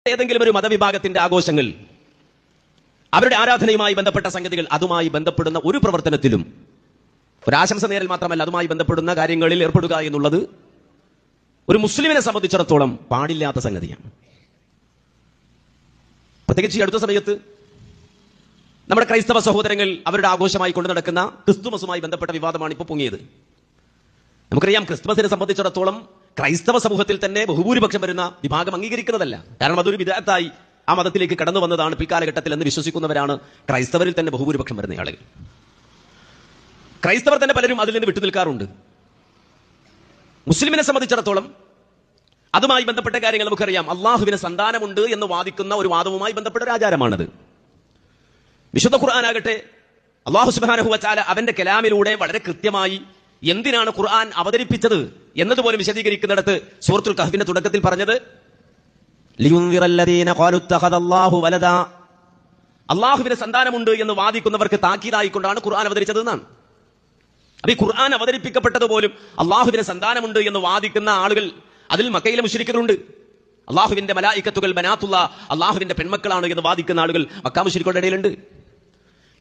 ഏതെങ്കിലും ഒരു മതവിഭാഗത്തിന്റെ ആഘോഷങ്ങൾ, അവരുടെ ആരാധനയുമായി ബന്ധപ്പെട്ട സംഗതികൾ, അതുമായി ബന്ധപ്പെടുന്ന ഒരു പ്രവർത്തനത്തിലും ഒരാശംസ നേരൽ മാത്രമല്ല, അതുമായി ബന്ധപ്പെടുന്ന കാര്യങ്ങളിൽ ഏർപ്പെടുക എന്നുള്ളത് ഒരു മുസ്ലിമിനെ സംബന്ധിച്ചിടത്തോളം പാടില്ലാത്ത സംഗതിയാണ്. പ്രത്യേകിച്ച് ഈ അടുത്ത സമയത്ത് നമ്മുടെ ക്രൈസ്തവ സഹോദരങ്ങൾ അവരുടെ ആഘോഷമായി കൊണ്ടു നടക്കുന്ന ക്രിസ്തുമസുമായി ബന്ധപ്പെട്ട വിവാദമാണ് ഇപ്പോൾ പൊങ്ങിയത്. നമുക്കറിയാം, ക്രിസ്തുമസിനെ സംബന്ധിച്ചിടത്തോളം ക്രൈസ്തവ സമൂഹത്തിൽ തന്നെ ബഹുഭൂരിപക്ഷം വരുന്ന വിഭാഗം അംഗീകരിക്കുന്നതല്ല. കാരണം അതൊരു വിദഅത്തായി ആ മതത്തിലേക്ക് കടന്നു വന്നതാണ് പിൽക്കാലഘട്ടത്തിൽ എന്ന് വിശ്വസിക്കുന്നവരാണ് ക്രൈസ്തവരിൽ തന്നെ ബഹുഭൂരിപക്ഷം വരുന്ന ആളുകൾ. ക്രൈസ്തവർ തന്നെ പലരും അതിൽ നിന്ന് വിട്ടുനിൽക്കാറുണ്ട്. മുസ്ലിമിനെ സംബന്ധിച്ചിടത്തോളം അതുമായി ബന്ധപ്പെട്ട കാര്യങ്ങൾ നമുക്കറിയാം. അള്ളാഹുവിന് സന്താനമുണ്ട് എന്ന് വാദിക്കുന്ന ഒരു വാദവുമായി ബന്ധപ്പെട്ട ഒരു ആചാരമാണത്. വിശുദ്ധ ഖുർആനാകട്ടെ അള്ളാഹു സുബ്ഹാനഹു വ തആല അവന്റെ കലാമിലൂടെ വളരെ കൃത്യമായി എന്തിനാണ് ഖുർആൻ അവതരിപ്പിച്ചത് എന്നതുപോലും വിശദീകരിക്കുന്നിടത്ത് സൂറത്തുൽ കഹ്ഫിന്റെ തുടക്കത്തിൽ പറഞ്ഞത് ലിയുൻദിറല്ലദീന ഖാലു ഇത്തഖദല്ലാഹു വലദ, അള്ളാഹുവിന് സന്താനമുണ്ട് എന്ന് വാദിക്കുന്നവർക്ക് താക്കീതായിക്കൊണ്ടാണ് ഖുർആൻ അവതരിച്ചത് എന്നാണ്. അപ്പൊ ഈ ഖുർആൻ അവതരിപ്പിക്കപ്പെട്ടത് പോലും അള്ളാഹുവിന് സന്താനമുണ്ട് എന്ന് വാദിക്കുന്ന ആളുകൾ അതിൽ മക്കയിലെ മുശ്രിക്കുകളുണ്ട്. അള്ളാഹുവിന്റെ മലായിക്കത്തുകൾ ബനാത്തുള്ള, അള്ളാഹുവിന്റെ പെൺമക്കളാണ് എന്ന് വാദിക്കുന്ന ആളുകൾ മക്കാ മുശ്രിക്കുകളുടെ ഇടയിലുണ്ട്.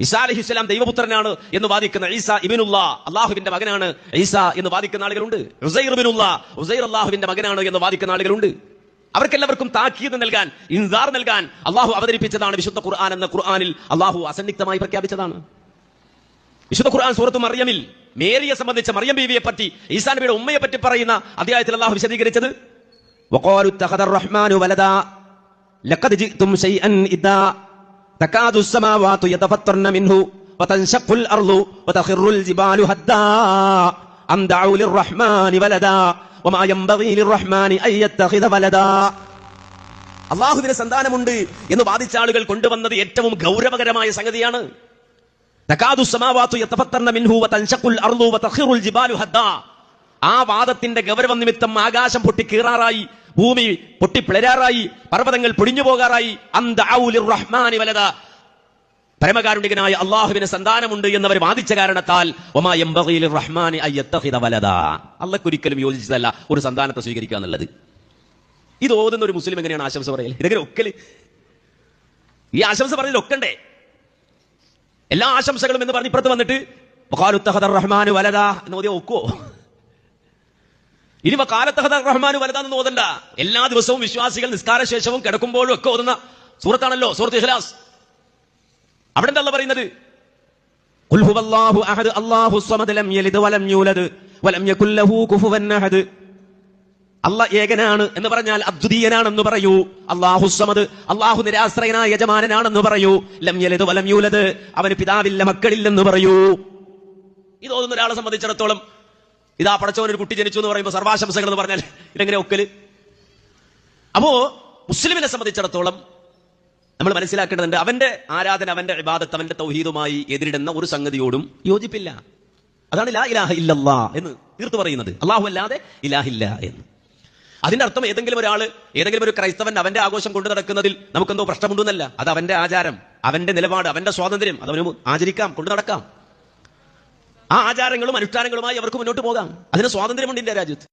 ഈസാ അലൈഹിസ്സലാം ദൈവപുത്രനാണ് എന്ന് വാദിക്കുന്ന ഈസാ ഇബ്നുല്ലാ, അള്ളാഹുവിന്റെ മകനാണ് ഈസാ എന്ന് വാദിക്കുന്ന ആളുകളുണ്ട്. ഉസൈർ ഇബ്നുല്ലാ, ഉസൈർ അള്ളാഹുവിന്റെ മകനാണ് എന്ന് വാദിക്കുന്ന ആളുകളുണ്ട്. അവർക്കെല്ലാവർക്കും താക്കീത് നൽകാൻ, ഇൻസാർ നൽകാൻ അള്ളാഹു അവതരിപ്പിച്ചതാണ് വിശുദ്ധ ഖുർആൻ എന്ന് ഖുർആനിൽ അള്ളാഹു അസന്നിഗ്ധമായി പ്രഖ്യാപിച്ചതാണ്. വിശുദ്ധ ഖുർആൻ സൂറത്ത് മറിയമിൽ മേരിയെ സംബന്ധിച്ച മറിയം ബീവിയെ പറ്റി, ഈസാ നബിയുടെ ഉമ്മയെ പറ്റി പറയുന്ന അധ്യായത്തിൽ അള്ളാഹു വിശദീകരിച്ചത് വഖാലു ഇത്തഖദർ റഹ്മാനു വലദാ ലഖദ് ജിഅ്തും ശൈഅൻ ഇദാ തകാദു അസ്സമാവാതു യതഫത്തർന മിൻഹു വതൻശഖുൽ അർളു വതഖിറുൽ ജിബാലു ഹദ്ദാ അൻ ദഅു ലിർറഹ്മാനി വലദാ വമാ യൻബഗി ലിർറഹ്മാനി അൻ യത്തഖിദ വലദാ. അല്ലാഹുവിന് സന്താനമുണ്ട് എന്ന് വാദിച്ച ആളുകൾ കൊണ്ടുവന്നത് ഏറ്റവും ഗൗരവകരമായ സംഗതിയാണ്. തകാദു അസ്സമാവാതു യതഫത്തർന മിൻഹു വതൻശഖുൽ അർളു വതഖിറുൽ ജിബാലു ഹദ്ദാ. ആ വാദത്തിന്റെ ഗൗരവം നിമിത്തം ആകാശം പൊട്ടിക്കീറാറായി, ഭൂമി പൊട്ടിപ്പിളരാറായി, പർവ്വതങ്ങൾ പൊടിഞ്ഞു പോകാറായി. റഹ്മാനി വലദ, പരമകാരുണികനായ അള്ളാഹുവിന് സന്താനമുണ്ട് എന്നവർ വാദിച്ച കാരണത്താൽ അള്ളാഹ്ക്കൊരിക്കലും യോജിച്ചതല്ല ഒരു സന്താനത്തെ സ്വീകരിക്കുക എന്നുള്ളത്. ഇത് ഓതുന്ന ഒരു മുസ്ലിം എങ്ങനെയാണ് ആശംസ പറയൽ? ഇതെങ്ങനെ ഒക്കല്? ഈ ആശംസ പറഞ്ഞാൽ ഒക്കണ്ടേ? എല്ലാ ആശംസകളും എന്ന് പറഞ്ഞ് ഇപ്പുറത്ത് വന്നിട്ട് റഹ്മാനു വലദ എന്ന് ഓതിയാ ഒക്കോ? ഇനി റഹ്മാനു വലദാന്ന് ഓതണ്ട. എല്ലാ ദിവസവും വിശ്വാസികൾ നിസ്കാരശേഷവും കിടക്കുമ്പോഴും ഒക്കെ ഓതുന്ന സൂറത്താണല്ലോ സൂറത്ത് ഇഖ്ലാസ്. അവിടെ എന്താ പറയുന്നത്? ഖുൽ ഹുവല്ലാഹു അഹദ് അല്ലാഹുസ് സമദ് ലം യലിദ് വലം യൂലദ് വലം യകുൽ ലഹു കുഫുവൻ അഹദ്. അല്ലാഹ് ഏകനാണ് എന്ന് പറഞ്ഞാൽ അദ്വിതീയനാണെന്ന് പറയൂ. അല്ലാഹുസ് സമദ്, അല്ലാഹു നിരാശ്രയനായ യജമാനനാണെന്ന് പറയൂ. ലം യലിദ് വലം യൂലദ്, അവന് പിതാവില്ല മക്കളില്ലെന്ന് പറയൂ. ഇത് ഓതുന്ന ഒരാളെ സംബന്ധിച്ചിടത്തോളം ഇതാ പടച്ചവൻ ഒരു കുട്ടി ജനിച്ചു എന്ന് പറയുമ്പോൾ സർവാശംസകൾ എന്ന് പറഞ്ഞാൽ ഇതെങ്ങനെ ഒക്കല്? അപ്പോ മുസ്ലിമിനെ സംബന്ധിച്ചിടത്തോളം നമ്മൾ മനസ്സിലാക്കേണ്ടതുണ്ട്, അവന്റെ ആരാധന, അവന്റെ ഇബാദത്ത്, അവന്റെ തൗഹീദുമായി എതിരിടുന്ന ഒരു സംഗതിയോടും യോജിപ്പില്ല. അതാണ് ലാ ഇലാഹ ഇല്ലല്ലാ എന്ന് തീർത്തു പറയുന്നത്. അല്ലാഹു അല്ലാതെ ഇലാഹില്ല എന്ന്. അതിന്റെ അർത്ഥം ഏതെങ്കിലും ഒരു ക്രൈസ്തവൻ അവന്റെ ആഘോഷം കൊണ്ടു നടക്കുന്നതിൽ നമുക്കെന്തോ പ്രശ്നമുണ്ടെന്നല്ല. അത് അവന്റെ ആചാരം, അവന്റെ നിലപാട്, അവന്റെ സ്വാതന്ത്ര്യം, അതവന് ആചരിക്കാം, കൊണ്ടു നടക്കാം. ആ ആചാരങ്ങളും അനുഷ്ഠാനങ്ങളുമായി അവർക്ക് മുന്നോട്ട് പോകാം. അതിന് സ്വാതന്ത്ര്യമുണ്ട് ഇന്ത്യ രാജ്യത്ത്.